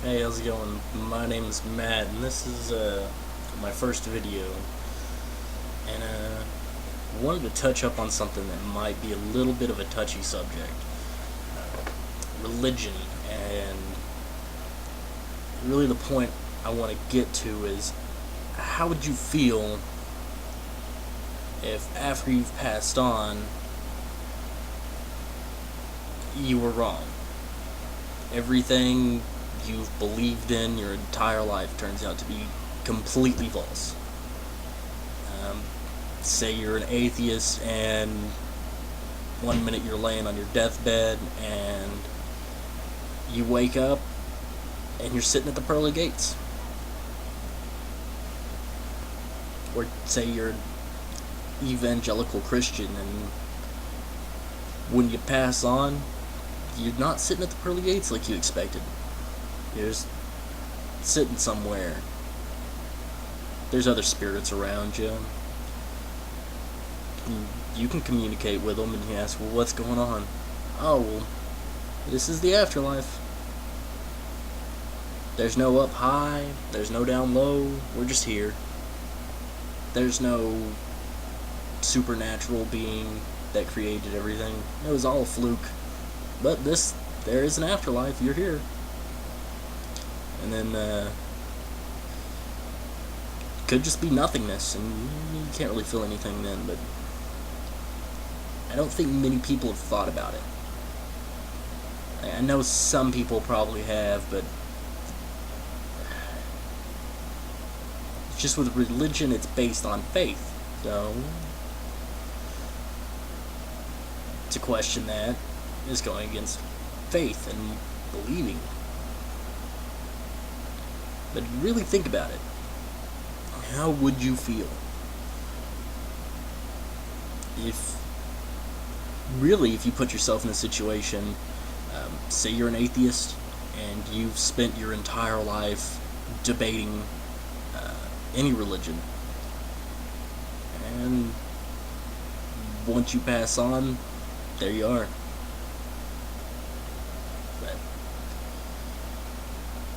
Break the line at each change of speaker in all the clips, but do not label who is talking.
Hey, how's it going? My name is Matt, and this is my first video. And wanted to touch up on something that might be a little bit of a touchy subject: religion. And really, the point I want to get to is, how would you feel if, after you've passed on, you were wrong? Everything you've believed in your entire life turns out to be completely false. Um, Say you're an atheist, and one minute you're laying on your deathbed, and you wake up and you're sitting at the pearly gates. Or say you're an evangelical Christian, and when you pass on, you're not sitting at the pearly gates like you expected. You're just sitting somewhere. There's other spirits around you. You can communicate with them, and you ask, well, what's going on? Oh, well, this is the afterlife. There's no up high, there's no down low, we're just here. There's no supernatural being that created everything. It was all a fluke. But there is an afterlife, you're here. And then, could just be nothingness, and you can't really feel anything then, but I don't think many people have thought about it. I know some people probably have, but it's just with religion, it's based on faith. So, to question that is going against faith and believing. But really think about it. How would you feel if you put yourself in a situation, say you're an atheist and you've spent your entire life debating any religion, and once you pass on, there you are. But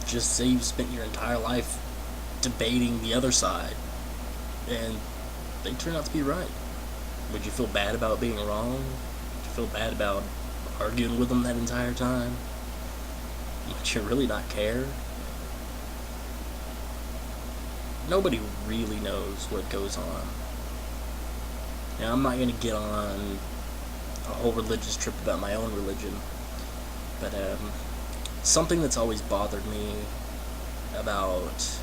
just say you've spent your entire life debating the other side, and they turn out to be right. Would you feel bad about being wrong? Would you feel bad about arguing with them that entire time? Would you really not care? Nobody really knows what goes on. Now, I'm not going to get on a whole religious trip about my own religion, but something that's always bothered me about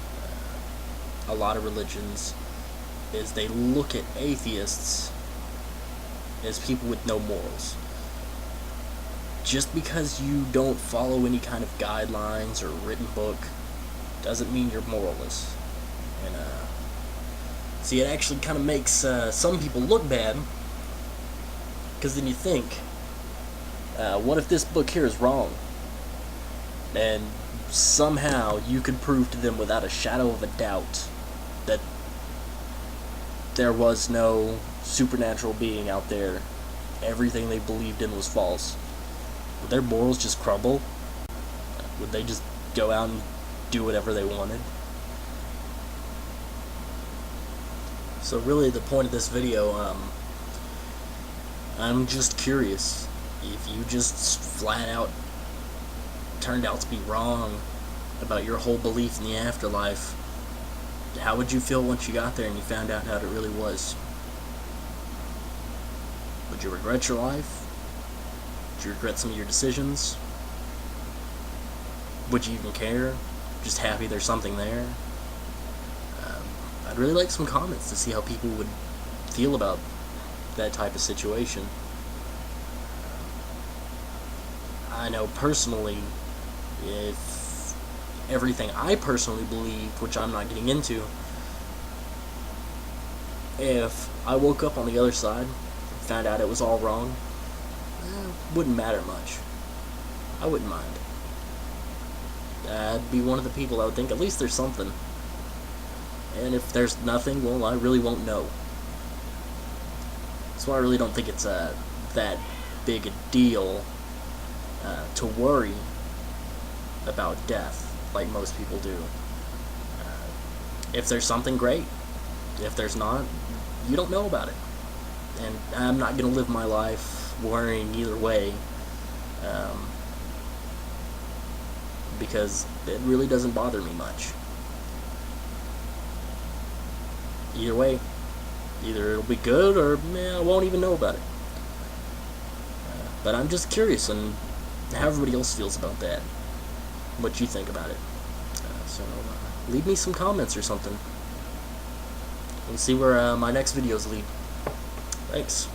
a lot of religions is they look at atheists as people with no morals. Just because you don't follow any kind of guidelines or written book doesn't mean you're moralist. And see, it actually kind of makes some people look bad, because then you think, what if this book here is wrong? And somehow you could prove to them without a shadow of a doubt that there was no supernatural being out there. Everything they believed in was false. Would their morals just crumble? Would they just go out and do whatever they wanted? So really, the point of this video, I'm just curious. If you just flat out turned out to be wrong about your whole belief in the afterlife, how would you feel once you got there and you found out how it really was? Would you regret your life? Would you regret some of your decisions? Would you even care? Just happy there's something there? I'd really like some comments to see how people would feel about that type of situation. I know personally, if everything I personally believe, which I'm not getting into, if I woke up on the other side, found out it was all wrong, wouldn't matter much. I wouldn't mind. I'd be one of the people that would think, at least there's something. And if there's nothing, well, I really won't know. So I really don't think it's that big a deal to worry about death. like most people do. If there's something, great. If there's not, you don't know about it. And I'm not going to live my life worrying either way, because it really doesn't bother me much. Either way, either it'll be good or I won't even know about it. But I'm just curious on how everybody else feels about that, what you think about it. So leave me some comments or something. We'll see where my next videos lead. Thanks.